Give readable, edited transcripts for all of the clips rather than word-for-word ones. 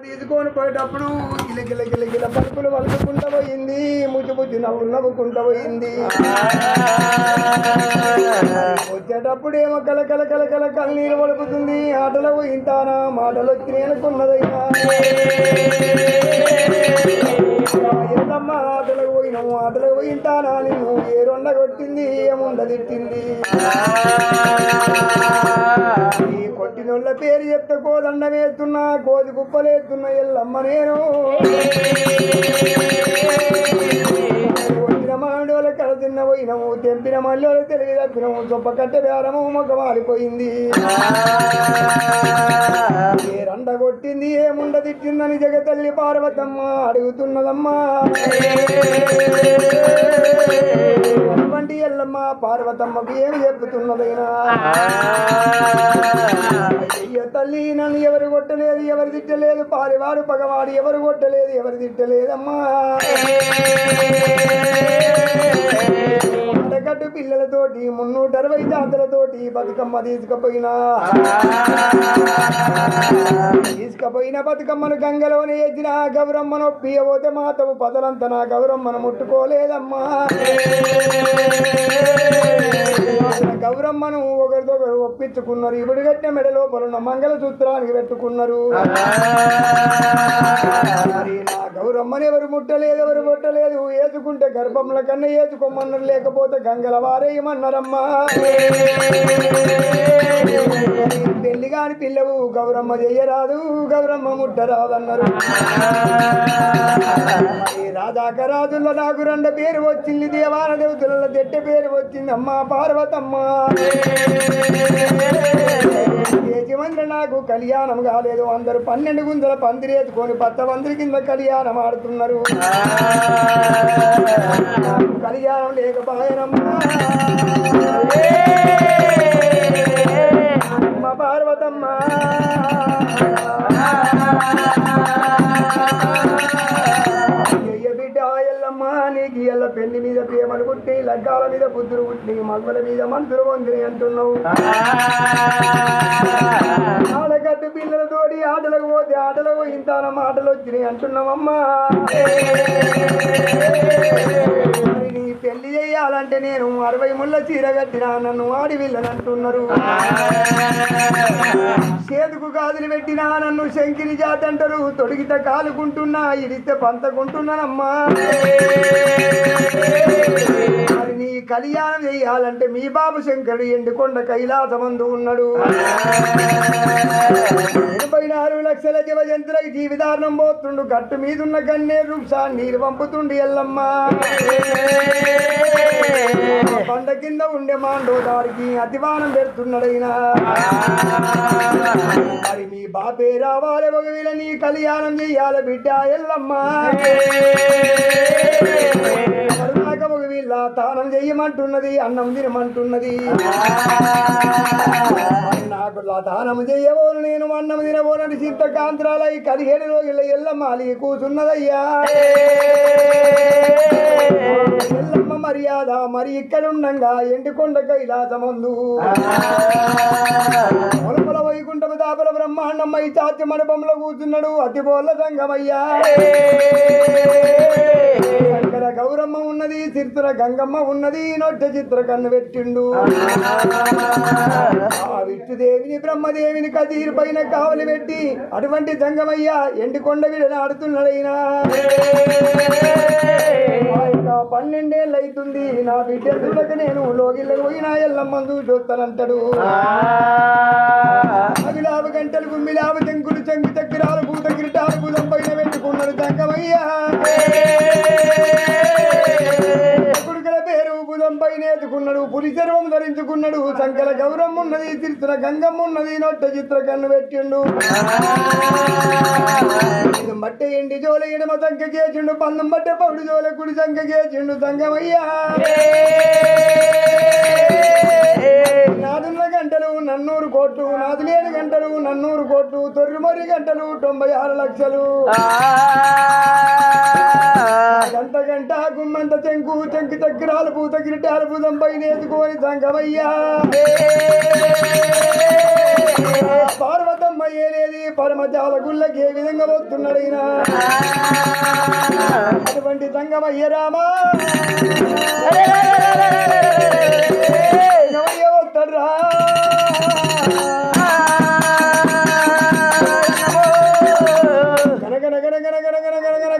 తీసుకొని పోయేటప్పుడు గిలగిల గిలగిల పలుకులు వలుకుంటూ పోయింది, ముచ్చి నవ్వులు నవ్వుకుంటూ పోయింది. వచ్చేటప్పుడు ఏమో కలకల కలకల కన్నీరు వలుపుతుంది. ఆటలు పోయింతానా మాటలు వచ్చి అనుకున్నదైనా ఎల్లమ్మ ఆటలకు పోయినాము, ఆటలకు పోయింతానా నిన్ను ఏ రొండ కొట్టింది ఏముండ తిట్టింది. ఈ కొట్టినోళ్ళ పేరు చెప్తే కోదండం వేస్తున్నా, కోది కుప్పలేస్తున్నా ఎల్లమ్మ నేను. కొట్టిన మామిడోళ్ళ కడ తిన్న పోయినాము, తెంపిన మళ్ళీ తెలివి తప్పినాము, చొప్ప కట్టె బేరము మొక్క మారిపోయింది. ఏ రండ కొట్టింది ఏముండ తిట్టిందని జగతల్లి పార్వతమ్మ అడుగుతున్నదమ్మా. అటువంటి ఎల్లమ్మ పార్వతమ్మకు ఏమి చెప్పుతున్నదైనా, అయ్య తల్లి నన్ను ఎవరు కొట్టలేదు, ఎవరు తిట్టలేదు, పారివాడు పగవాడు ఎవరు కొట్టలేదు, ఎవరు తిట్టలేదమ్మా. అడగట్టు పిల్లలతోటి 360 జాతులతోటి బతుకమ్మ తీసుకపోయిన బతుకమ్మను గంగలోనే ఎత్తిన గౌరమ్మను ఒప్పియబోతే మాతవు పదలంతా నా గౌరమ్మను ముట్టుకోలేదమ్మా. గౌరమ్మను ఒకరిదొకరు ఒప్పించుకున్నారు. ఇప్పుడు కట్టిన మెడ లోపల మంగళ సూత్రానికి పెట్టుకున్నారు. మరి నా గౌరమ్మని ఎవరు ముట్టలేదు, ఎవరు ముట్టలేదు. ఏచుకుంటే గర్భంల కన్నా ఏచుకోమన్నారు, లేకపోతే గంగల వారేయమన్నారమ్మా. పెళ్లి కాని పిల్లవు గౌరమ్మ చెయ్యరాదు, గౌరమ్మ ముట్టరాదన్నారు. రాజాక రాజుల్లో నాకు 2 పేరు వచ్చింది, దేవాన దేవతల దెట్ట పేరు వచ్చింది అమ్మా పార్వతమ్మ. మంది నాకు కళ్యాణం కాలేదు, అందరూ 12 గుంజల పందిరేసుకొని 10 మంది కింద కళ్యాణం ఆడుతున్నారు. కళ్యాణం లేకపోయానమ్మా అమ్మ పార్వతమ్మ. బిడ్డ ఎల్లమ్మ నీకు ఎల్ల పెళ్లి మీద ప్రేమలు పుట్టి, లగ్గాల మీద బుద్ధులు పుట్టి, మగల మీద మనసులు పొందిని అంటున్నావు. ఆడగట్టు పిల్లలతోటి ఆటలకు పోతే ఆటలకు ఇంతాన మాటలు వచ్చినాయి అంటున్నావమ్మా. మరి నీ పెళ్లి చేయాలంటే నేను 60 ముళ్ళ చీర కట్టినా నన్ను ఆడి వీళ్ళని అంటున్నారు. చేతుకు గాజులు పెట్టినా నన్ను శంకిని జాతి అంటారు. తొడిగితే కాలుకుంటున్నా, ఇడితే పంతకుంటున్నానమ్మా. మరి నీ కళ్యాణం చేయాలంటే మీ బాబు శంకరుడు ఎండుకొండ కైలాసమందు ఉన్నాడు. 84 లక్షల జీవజంతులకు జీవితారణం పోతుండు. గట్టు మీదున్న గన్నే వృక్షా నీరు పంపుతుండు ఎల్లమ్మ. పంట కింద ఉండే మాండో దారికి అతివానం పెడుతున్నాడైనా. మరి మీ బాపే రావాలి, ఒకవేళ నీ కళ్యాణం చెయ్యాలి బిడ్డ ఎల్లమ్మ. ఒక వీళ్ళ తానం చెయ్యమంటున్నది, అన్నం తినమంటున్నది. నాకు తానం చెయ్యబోను, నేను అన్నం తినబోనని చింతకాంతరాల 17 రోజుల ఎల్లమ్మాలి కూర్చున్నదయ్యా. ఎల్లమ్మ మర్యాద మరి ఇక్కడుండగా ఎండుకొండ కైలాసమందు పొలపల వైకుంఠము దాపల బ్రహ్మాండమ్మై చాచి మండపంలో కూర్చున్నాడు అతి బోళ్ళ సంగమయ్యా. శంకర గౌరమ్మ ఉన్నది, చిత్ర గంగమ్మ ఉన్నది, నొట్టె చిత్ర కన్ను పెట్టిండు. ఆ విష్ణుదేవిని బ్రహ్మదేవిని కదీరు పైన కావలి పెట్టి అటువంటి సంగమయ్య ఎండుకొండ విడనాడుతున్నాడైనా. 12 ఏళ్ళు అవుతుంది నా బిడ్డలకు నేను లోగిళ్ళకు పోయినా ఎల్లమ్మందు చూస్తానంటాడు. అగిలాభ గంటలు గుమ్మిలాభ చెంకులు చెంగు చక్రాలు పూత కిరీటాలు భుజం పైన పెట్టుకున్నాడు సంగమయ్య. కొడుకుల పేరు భుజం పైన ఎత్తుకున్నాడు, పులి చర్మం ధరించుకున్నాడు. సంకల గౌరమ్మ ఉన్నది, చిత్ర గంగమ్మ ఉన్నది, నొట్ట చిత్ర కన్ను పెట్టిండు. బట్టే ఎండి జోల ఎడమ సంఖ చేసిండు, పందం బట్టే పౌడు జోల కుడి సంఖ చేసిండు సంగమయ్యా. నాదున్న గంటలు 100 కోట్లు, నాదు లేని గంటలు 100 కోట్లు, తొర్రుమరి గంటలు 96 లక్షలు. గంట గంట గుమ్మంత చెంకు చెంకు చక్రాలు పూత కిరీటాలు భుజం పైన ఎత్తుకొని సంగమయ్యా. పార్వతమ్మ ఏలేది పరమజాల గుళ్ళకి ఏ విధంగా వస్తున్నాడు ఈయన అటువంటి సంగమయ్య రామా వస్తాడు రా గనగన గన గన గన గన గన గన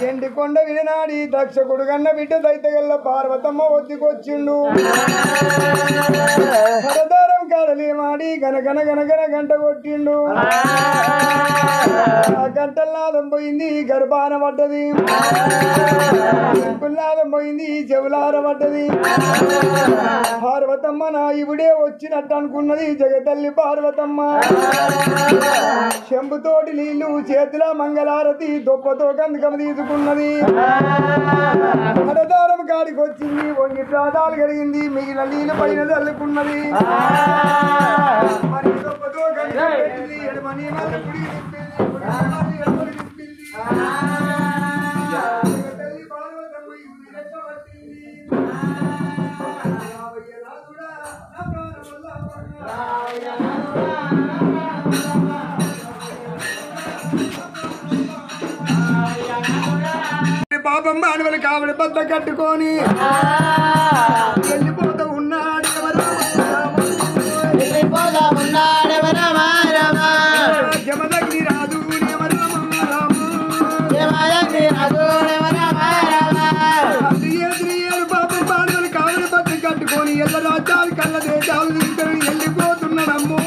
ఎండి కొండ వినాడి దక్షకుడు కన్న బిడ్డ దైతగల్ల పార్వతమ్మ ఒత్తికొచ్చిండు హరదారం కాడలి మాడి గనగన గనగన గంట కొట్టిండు ఆ గంటల్నాదం పోయింది గర్భాన పడ్డది పుల్లాదం పోయింది చెవులార పడ్డది పార్వతమ్మ నా ఇవుడే వచ్చినట్టు అనుకున్నది జగతల్లి పార్వతమ్మ చెంబుతోటి నీళ్లు చేతుల మంగళారతి దొప్పతో కందకం తీసుకున్నది హరదారం కాడికి వచ్చింది వంగి ప్రాదాలు కలిగింది మిగిలిన నీళ్ళు పైన చల్లుకున్నది మరి దొప్పతో కందకం పెట్టింది ఎడమని మళ్ళీ పుడి తల్లి పార్వతమ్మ ఇవి రెచ్చగొట్టింది పాపం మానవులు కావడి బద్ద కట్టుకొని వెళ్ళిపోతూ ఉన్నాడు జమదగ్ని రాదు పాపం మానవులు కావడి బద్ద కట్టుకొని ఎల్ల రాజ్యాలు కళ్ళ దేశాలు తీసుకొని వెళ్ళిపోతున్నాడమ్మో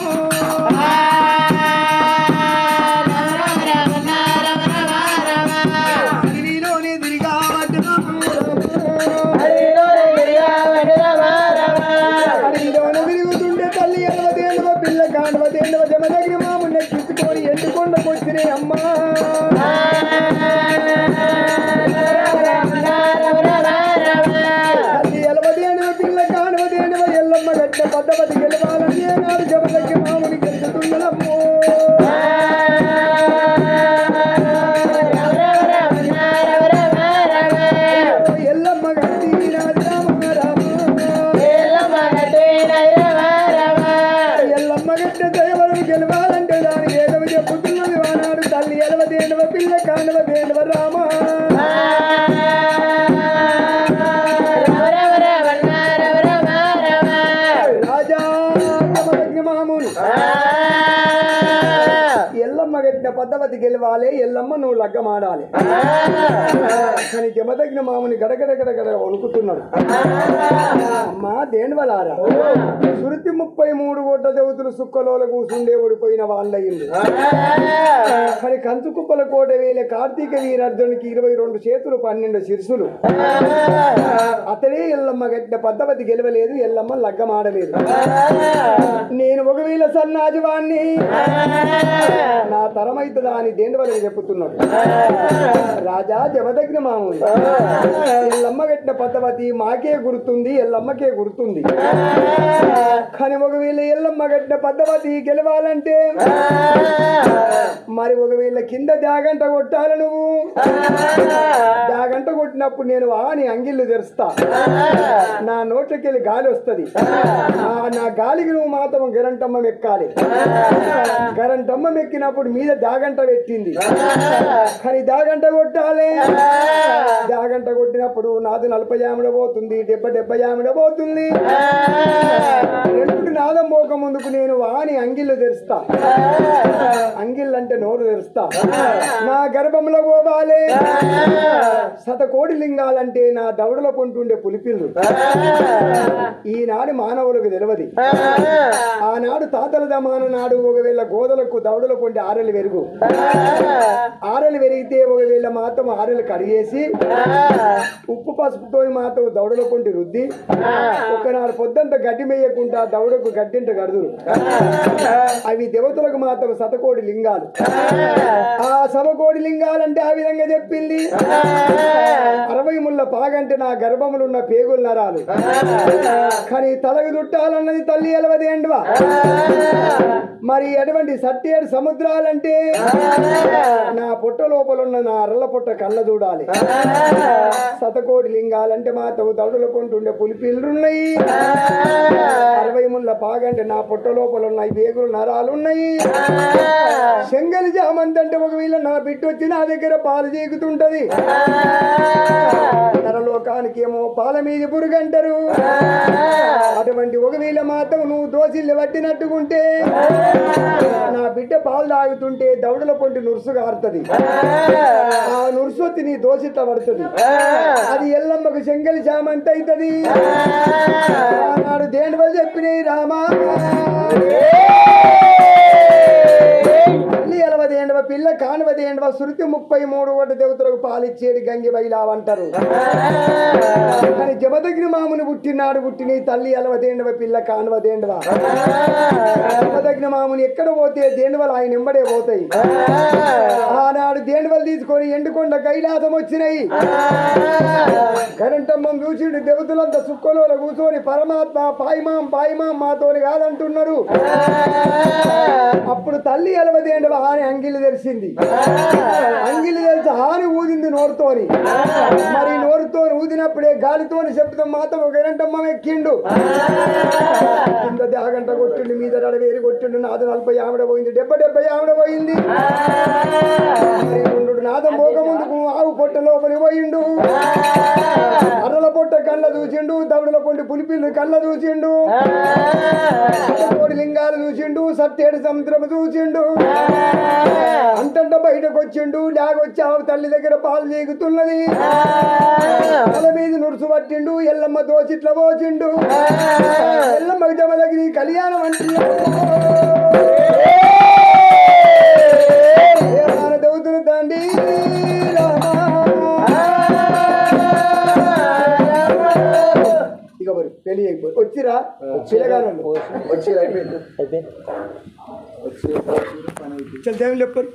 జమదగ్ని మామున్న తీసుకొని ఎండుకొండకు వచ్చినాయి అమ్మా తల్లి ఎలవదేనువ పిల్ల కానువదేనువ ఎల్లమ్మ గట్ట పద్దపతి గెలవాలని నాడు జమదగ్ని మాముని గెలుచుతున్నదమ్మో ఎల్లమ్మ గట్టి నాది రామ రామ ఎల్లమ్మ గట్ట దయవరం గెలవాలంటే దాని ఏదవ చెప్పుతున్నది వానాడు తల్లి ఎలవదేనువ పిల్ల కట్టిన పద్ధతి గెలవాలి ఎల్లమ్మ నువ్వు లగ్గమాడాలి కానీ జమదగ్న మాముని గడగడ వణుకుతున్నాడు అమ్మా దేనివలారా సురతి 33 కోట్ల దేవతలు సుక్కలోల కూసుండే ఓడిపోయిన వాళ్ళయింది కానీ కంచుకుప్పల కోట వేలే కార్తీక వీరార్జునికి 22 చేతులు 12 శిరసులు అతడే ఎల్లమ్మ గట్టిన పద్ధతి గెలవలేదు ఎల్లమ్మ లగ్గమాడలేదు నేను ఒకవేళ సన్నాజివాణ్ణి నా తరమైతుందా అని దేనివల్ల చెప్పుతున్నాడు రాజా జమదగ్న మామూలు ఎల్లమ్మ గట్టిన పద్ధతి మాకే గుర్తుంది ఎల్లమ్మకే గుర్తుంది కానీ ఒకవేళ ఎల్లమ్మ గట్టిన పద్ధతి గెలవాలంటే మరి ఒకవేళ కింద జాగంట కొట్టాలి నువ్వు జాగంట కొట్టినప్పుడు నేను వాని అంగిళ్ళు తెరుస్తా నా నోట్లకెళ్ళి గాలి వస్తుంది నా గాలికి నువ్వు మాత్రం గరంటమ్మ ఎక్కాలి గరంటమ్మ ఎక్కినప్పుడు మీద జాగంట పెట్టింది కానీ జాగంట కొట్టాలి జాగంట కొట్టినప్పుడు నాది 40 ఆమెడ పోతుంది 70 ఆమెడ పోతుంది రెండుకి నాదం పోక ముందుకు నేను వాని అంగిళ్ళు తెరుస్తా అంగిళ్ళు అంటే నోరు తెరుస్తా నా గర్భంలో పోవాలి శతకోటి లింగాలంటే నా దవడలో కొంటుండే పులిపిల్లు ఈనాడు మానవులకు తెలియదు ఆనాడు తాతల దమాన నాడు ఒకవేళ గోదలకు దవడలో కొంటే ఆరెలు వెరుగు ఆరెలు వెరిగితే ఒకవేళ మాత్రం ఆరెలు కడిగేసి ఉప్పు పసుపుతో మాత్రం దవడలో కొంటి రుద్ది ఒకనాడు పొద్దంతా గడ్డి మేయకుండా దవడకు గడ్డింట గడుదురు అవి దేవతలకు మాత్రం శతకోటి లింగాలు ఆ సవకోటి లింగాలంటే ఆ విధంగా చెప్పింది 60 ముళ్ళ పాగంటే నా గర్భములు ఉన్న పేగులు నరాలు కానీ తలకు చుట్టాలన్నది తల్లి ఎలవదేండువా మరి అటువంటి 7 సముద్రాలంటే నా పుట్ట లోపల ఉన్న నా అరల పుట్ట కళ్ళ చూడాలి శతకోటి లింగాలంటే మాత్రం దౌడుల కొంటుండే పులిపిల్లున్నాయి 60 ముళ్ళ పాగంటే నా పుట్ట లోపల ఉన్న పేగులు నరాలు ఉన్నాయి శంగలి జామంతి అంటే ఒకవేళ నా బిడ్డ వచ్చి నా దగ్గర పాలు చీకుతుంటది నరలోకానికి ఏమో పాల మీద పురుగంటారు అటువంటి ఒకవేళ మాత్రం నువ్వు దోసిల్లు పట్టినట్టుకుంటే నా బిడ్డ పాలు తాగుతుంటే దవడల పొంటి నురుసు కారుతుంది ఆ నురుసు వచ్చి నీ దోసిట్ల పడుతుంది అది ఎల్లమ్మకు శంగలి జామంతి అవుతుంది ఆనాడు దేండవలు చెప్పినాయి రామా ఎలవదేండవ పిల్ల కానవదేండవ శృతి 33 కోట్ల దేవతలకు పాలిచ్చేది గంగి బయలావంటారు కానీ జమదగ్ని మాముని పుట్టిన తల్లి ఎలవదేండవ పిల్ల కానవదేండవ జమదగ్ని మాముని ఎక్కడ పోతే దేండవలు ఆయన ఎంబడే పోతాయి ఆనాడు దేండవలు తీసుకొని ఎండుకొండ కైలాసం వచ్చినాయి కరెంటమ్మం చూసిండు దేవతలంతా సుక్కలో కూర్చొని పరమాత్మ పాయిమాం మాతోని కాదంటున్నారు అప్పుడు తల్లి ఎలవదేండవ హాని అంగిలి తెరిచింది అంగిలి తెలిసి హాని ఊదింది నోరుతోని మరి నోరుతో ఊదినప్పుడే గాలితోని శబ్దం మాత్రం ఒక గంటమ్మ ఎక్కిండు కింద దాగంట కొట్టిండు మీద వేరి కొట్టిండు నాదు 40 ఆవిడ పోయింది 70 ఆవిడ పోయింది మరి నాదం పోక ముందుకు ఆవు పొట్ట లోపలి పోయిండు అర్రల పొట్ట కళ్ళ చూసిండు దవడల పొండి పులిపిల్లు కళ్ళ చూసిండు కోడి లింగాలు చూసిండు 7 సముద్రం చూసిండు అంతంట బయటకు వచ్చిండు లాగొచ్చి ఆవు తల్లి దగ్గర పాలు చీకుతున్నది తల మీద నురుసు పట్టిండు ఎల్లమ్మ దోచిట్ల పోచిండు ఎల్లమ్మ జమదగ్ని కళ్యాణం అంటున్నాడు దౌతులు తండ్రి ఇక మరి పెళ్లి అయిపోయి వచ్చిరా పిల్లగాను వచ్చిరా అయిపోయింది చల్ చెప్పరు